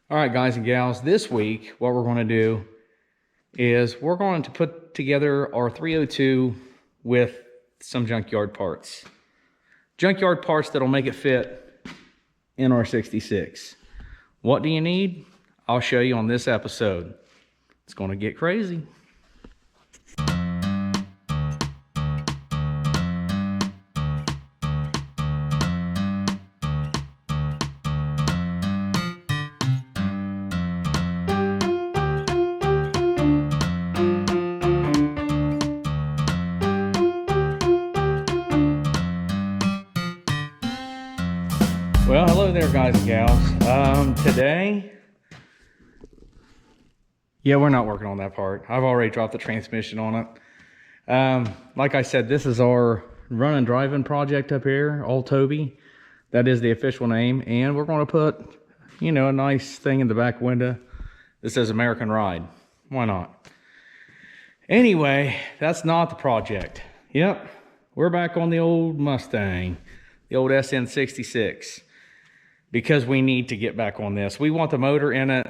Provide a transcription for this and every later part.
All right, guys and gals, this week, what we're going to do is we're going to put together our 302 with some junkyard parts. Junkyard parts that'll make it fit in our 66. What do you need? I'll show you on this episode. It's going to get crazy. Well, hello there, guys and gals. Today, we're not working on that part. I've already dropped the transmission on it. Like I said, this is our run and driving project up here, Old Toby. That is the official name. And we're going to put, a nice thing in the back window that says American Ride. Why not? Anyway, that's not the project. Yep, we're back on the old Mustang, the old sn66. Because we need to get back on this. We want the motor in it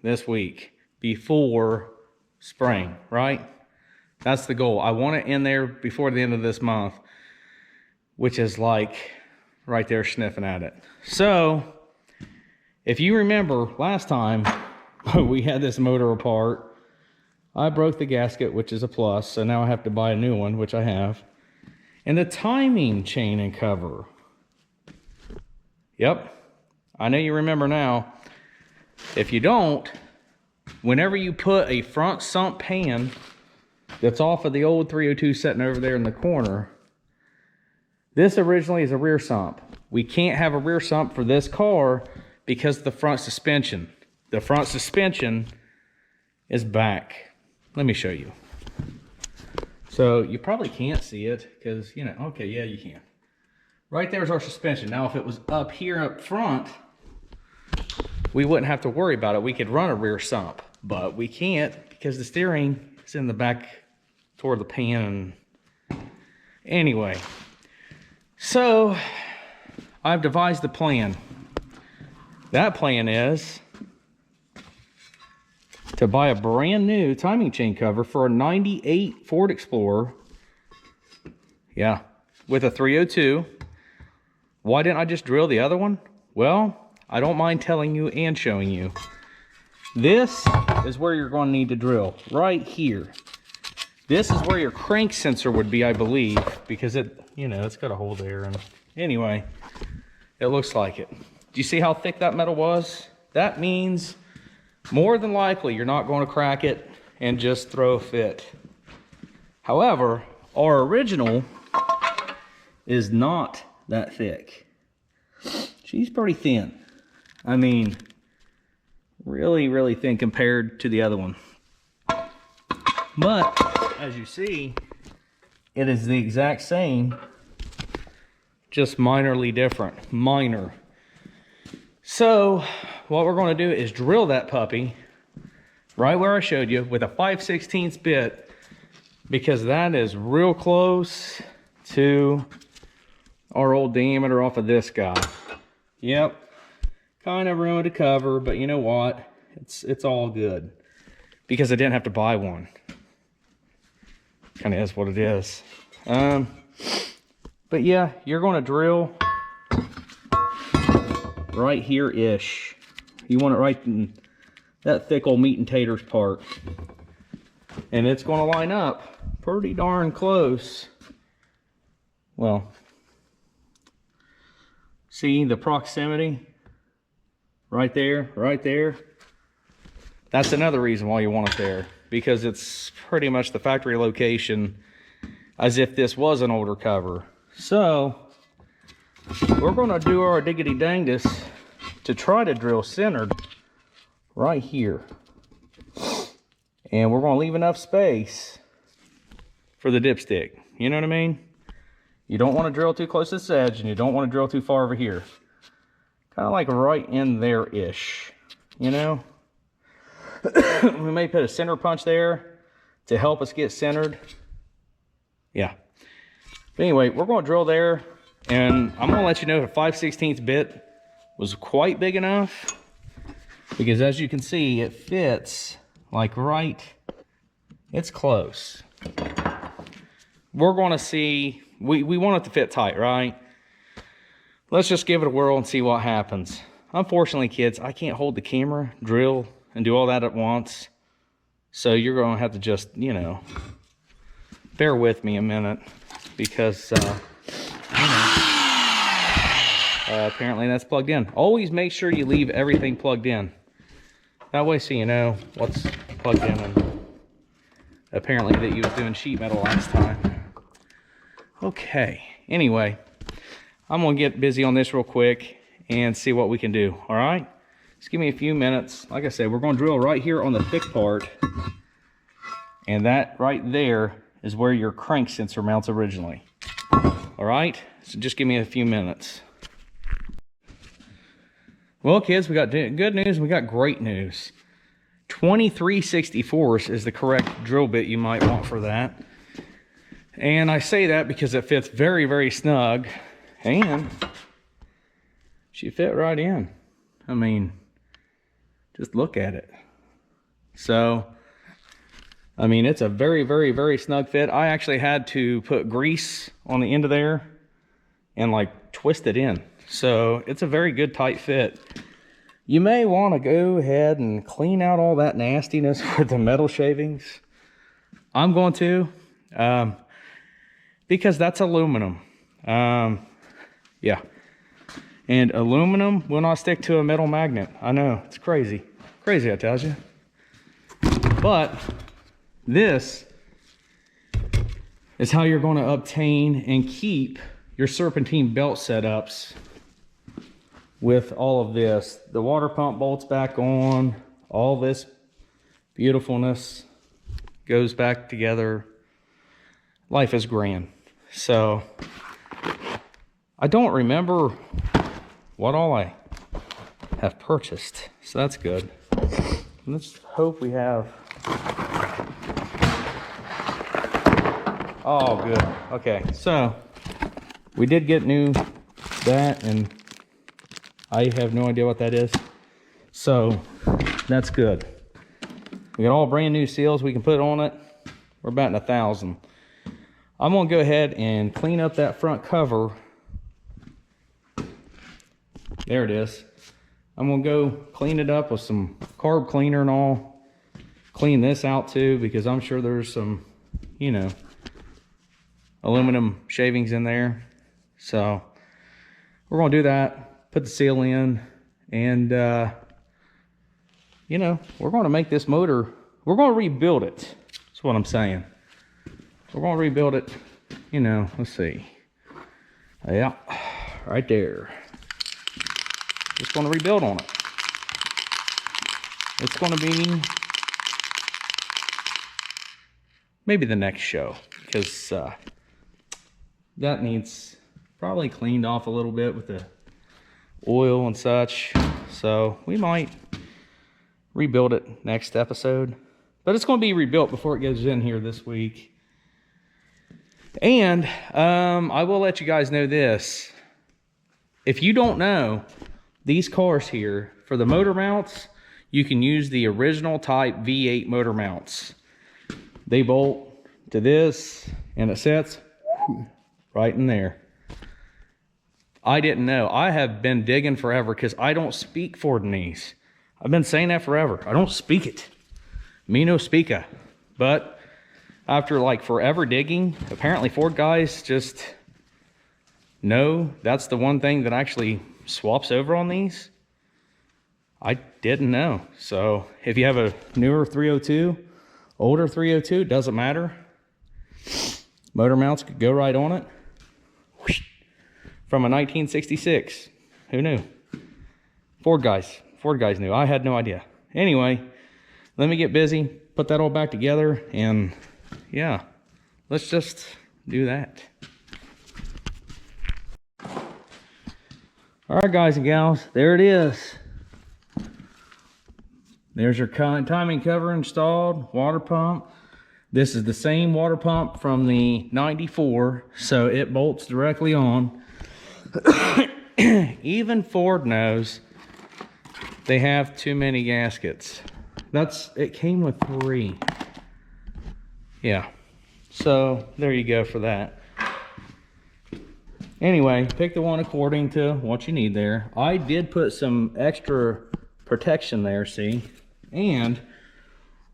this week before spring, right? That's the goal. I want it in there before the end of this month, which is like right there sniffing at it. So, if you remember last time we had this motor apart, I broke the gasket, which is a plus, so now I have to buy a new one, which I have. And the timing chain and cover. Yep. I know you remember now. If you don't, whenever you put a front sump pan that's off of the old 302 sitting over there in the corner, this originally is a rear sump. We can't have a rear sump for this car because of the front suspension. The front suspension is back. Let me show you. So you probably can't see it because, okay, yeah, you can. Right there's our suspension. Now, if it was up here up front, we wouldn't have to worry about it. We could run a rear sump, but we can't because the steering is in the back toward the pan. Anyway, so I've devised a plan. That plan is to buy a brand new timing chain cover for a 98 Ford Explorer. Yeah, with a 302. Why didn't I just drill the other one? Well, I don't mind telling you and showing you. This is where you're going to need to drill, right here. This is where your crank sensor would be, I believe, because it's got a hole there. And anyway, it looks like it. Do you see how thick that metal was? That means more than likely you're not going to crack it and just throw a fit. However, our original is not that thick. She's pretty thin. I mean, really, really thin compared to the other one. But, as you see, it is the exact same, just minorly different. Minor. So, what we're going to do is drill that puppy right where I showed you with a 5/16 bit, because that is real close to our old diameter off of this guy. Yep. Kind of ruined a cover, but you know what? It's all good. Because I didn't have to buy one. Kind of is what it is. But yeah, you're going to drill right here-ish. You want it right in that thick old meat and taters part. And it's going to line up pretty darn close. Well, see the proximity? Right there, right there. That's another reason why you want it there, because it's pretty much the factory location as if this was an older cover. So, we're going to do our diggity dangdest to try to drill centered right here. And we're going to leave enough space for the dipstick. You know what I mean? You don't want to drill too close to this edge, and you don't want to drill too far over here. Kind of like right in there-ish, We may put a center punch there to help us get centered. Yeah. But anyway, we're going to drill there, and I'm going to let you know if a 5/16 bit was quite big enough. because as you can see, it fits like right, it's close. We're going to see, we want it to fit tight, right? Let's just give it a whirl and see what happens. Unfortunately, kids, I can't hold the camera, drill, and do all that at once. So you're going to have to just, you know, bear with me a minute, because, apparently that's plugged in. Always make sure you leave everything plugged in. That way so you know what's plugged in, and apparently that you was doing sheet metal last time. Okay, anyway, I'm gonna get busy on this real quick and see what we can do, all right? Just give me a few minutes. Like I said, we're gonna drill right here on the thick part, and that right there is where your crank sensor mounts originally. All right, so just give me a few minutes. Well, kids, we got good news and we got great news. 23/64 is the correct drill bit you might want for that. And I say that because it fits very, very snug, and she fit right in. I mean, just look at it. So, I mean, it's a very, very, very snug fit. I actually had to put grease on the end of there and like twist it in. So it's a very good tight fit. You may want to go ahead and clean out all that nastiness with the metal shavings. I'm going to, because that's aluminum. Yeah. And aluminum will not stick to a metal magnet. I know, it's crazy. Crazy, I tell you. But this is how you're going to obtain and keep your serpentine belt setups with all of this. The water pump bolts back on, all this beautifulness goes back together. Life is grand. So I don't remember what all I have purchased, so that's good. Let's hope we have, oh good, okay, so we did get new that, and I have no idea what that is. So that's good. We got all brand new seals we can put on it. We're batting 1,000. I'm gonna go ahead and clean up that front cover. There it is. I'm gonna go clean it up with some carb cleaner and all. Clean this out too, because I'm sure there's some, you know, aluminum shavings in there. So we're gonna do that, put the seal in, and you know, we're gonna make this motor, we're gonna rebuild it. That's what I'm saying. We're gonna rebuild it, you know, let's see. Yeah, right there. Just gonna rebuild on it. It's gonna be maybe the next show, because that needs probably cleaned off a little bit with the oil and such. So we might rebuild it next episode, but it's going to be rebuilt before it goes in here this week. And I will let you guys know this. If you don't know, these cars here, for the motor mounts, you can use the original type V8 motor mounts. They bolt to this, and it sets right in there. I didn't know. I have been digging forever because I don't speak Fordinese. I've been saying that forever. I don't speak it. Me no speaka. But after like forever digging, apparently Ford guys just know that's the one thing that actually swaps over on these. I didn't know. So if you have a newer 302, older 302, doesn't matter. Motor mounts could go right on it. From a 1966. Who knew? Ford guys knew. I had no idea. Anyway, let me get busy, put that all back together, and yeah, let's just do that. All right, guys and gals, there it is. There's your timing cover installed, water pump. This is the same water pump from the 94, so it bolts directly on. Even Ford knows they have too many gaskets. It came with 3. Yeah. So there you go for that. Anyway, pick the one according to what you need there. I did put some extra protection there, see? And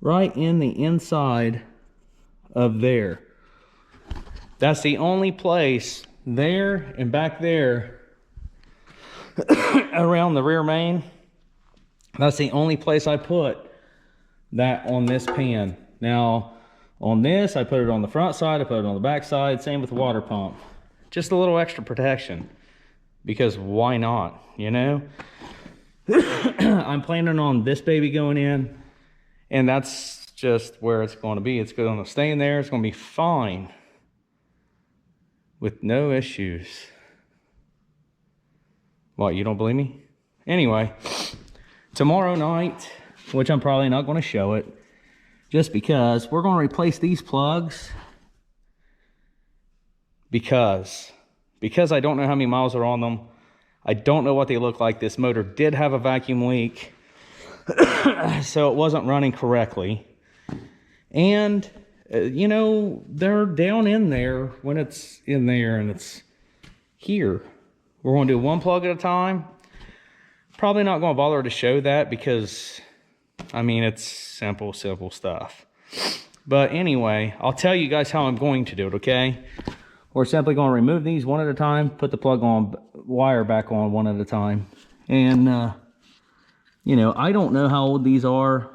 right in the inside of there. That's the only place there and back there around the rear main. That's the only place I put that on this pan. Now, on this, I put it on the front side, I put it on the back side, same with the water pump. Just a little extra protection, because why not, you know? I'm planning on this baby going in, and that's just where it's going to be. It's going to stay in there, it's going to be fine, with no issues. What, you don't believe me? Anyway, tomorrow night, which I'm probably not going to show it, just because we're going to replace these plugs because I don't know how many miles are on them. I don't know what they look like. This motor did have a vacuum leak, so it wasn't running correctly. And, you know, they're down in there when it's in there and it's here. We're going to do one plug at a time. Probably not going to bother to show that because, I mean, it's simple stuff. But anyway, I'll tell you guys how I'm going to do it, okay? We're simply going to remove these one at a time, put the plug on, wire back on one at a time. And, you know, I don't know how old these are,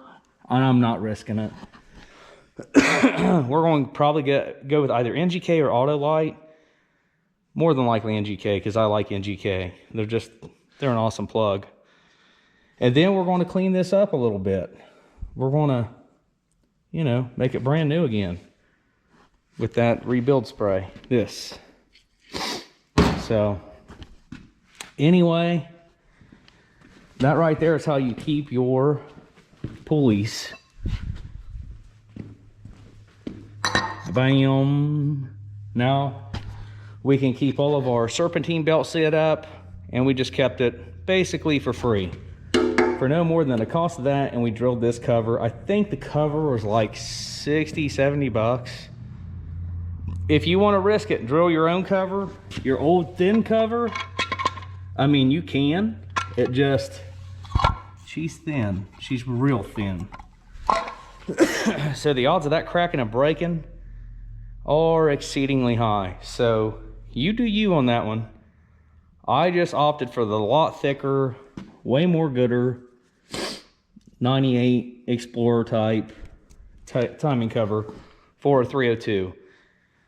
and I'm not risking it. We're going to probably go with either NGK or Autolite. More than likely NGK, because I like NGK. They're an awesome plug. And then we're going to clean this up a little bit. We're going to, you know, make it brand new again with that rebuild spray. This. So, anyway, that right there is how you keep your pulleys. Bam. Now, we can keep all of our serpentine belts set up, and we just kept it basically for free. For no more than the cost of that, and we drilled this cover. I think the cover was like 60, 70 bucks. If you want to risk it, drill your own cover, your old thin cover. I mean, you can. It just, she's thin. She's real thin. So the odds of that cracking and breaking are exceedingly high. So you do you on that one. I just opted for the lot thicker, way more gooder 98 Explorer type timing cover for a 302.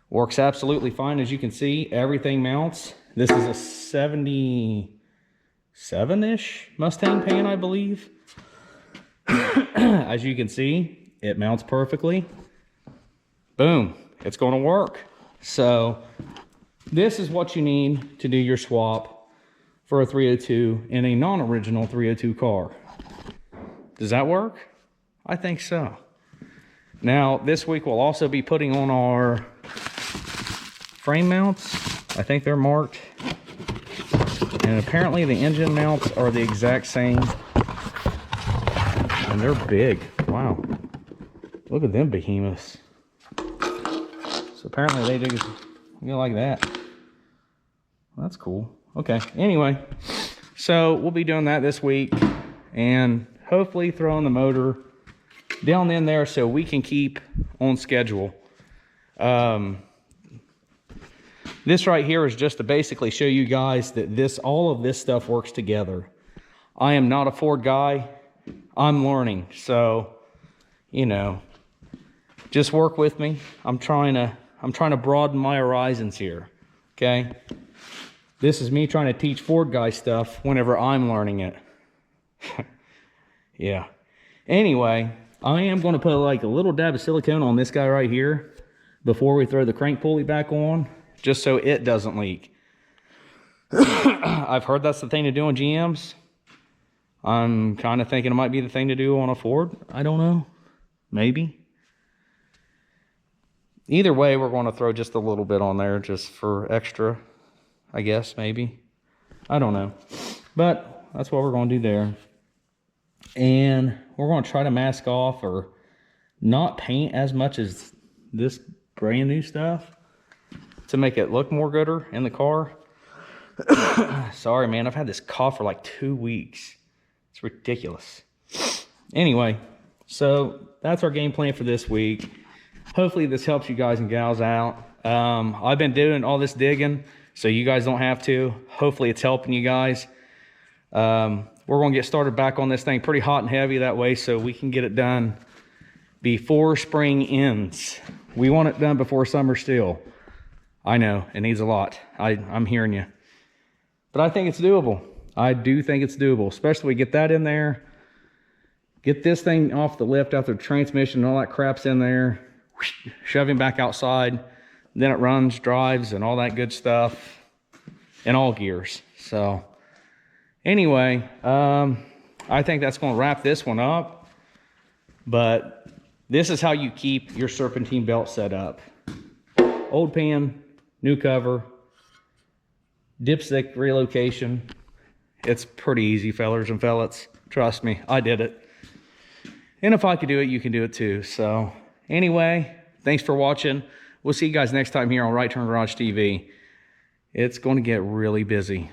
Works absolutely fine. As you can see, everything mounts. This is a 77-ish Mustang pan, I believe. As you can see, it mounts perfectly. Boom, it's going to work. So this is what you need to do your swap for a 302 in a non-original 302 car. Does that work? I think so. Now, this week we'll also be putting on our frame mounts. I think they're marked. And apparently the engine mounts are the exact same. And they're big. Wow. Look at them behemoths. So apparently they do, you know, like that. Well, that's cool. Okay, anyway. So we'll be doing that this week. And hopefully throwing the motor down in there so we can keep on schedule. This right here is just to basically show you guys that all of this stuff works together. I am not a Ford guy. I'm learning. So, you know, just work with me. I'm trying to broaden my horizons here. Okay? This is me trying to teach Ford guy stuff whenever I'm learning it. Yeah. Anyway, I am going to put like a little dab of silicone on this guy right here before we throw the crank pulley back on, just so it doesn't leak. I've heard that's the thing to do on GMs. I'm kind of thinking it might be the thing to do on a Ford. I don't know. Maybe. Either way, we're going to throw just a little bit on there just for extra, I guess, maybe. I don't know. But that's what we're going to do there. And we're going to try to mask off or not paint as much as this brand new stuff to make it look more gooder in the car. Sorry, man, I've had this cough for like 2 weeks. It's ridiculous. Anyway, so that's our game plan for this week. Hopefully this helps you guys and gals out. I've been doing all this digging so you guys don't have to. Hopefully it's helping you guys. We're going to get started back on this thing pretty hot and heavy that way so we can get it done before spring ends. We want it done before summer still. I know, it needs a lot. I'm hearing you. But I think it's doable. I do think it's doable, especially we get that in there. Get this thing off the lift after the transmission and all that crap's in there. Shove him back outside. Then it runs, drives, and all that good stuff in all gears. So anyway, I think that's going to wrap this one up. But this is how you keep your serpentine belt set up. Old pan, new cover, dipstick relocation. It's pretty easy, fellers and fellets. Trust me, I did it. And if I could do it, you can do it too. So anyway, thanks for watching. We'll see you guys next time here on Right Turn Garage TV. It's going to get really busy.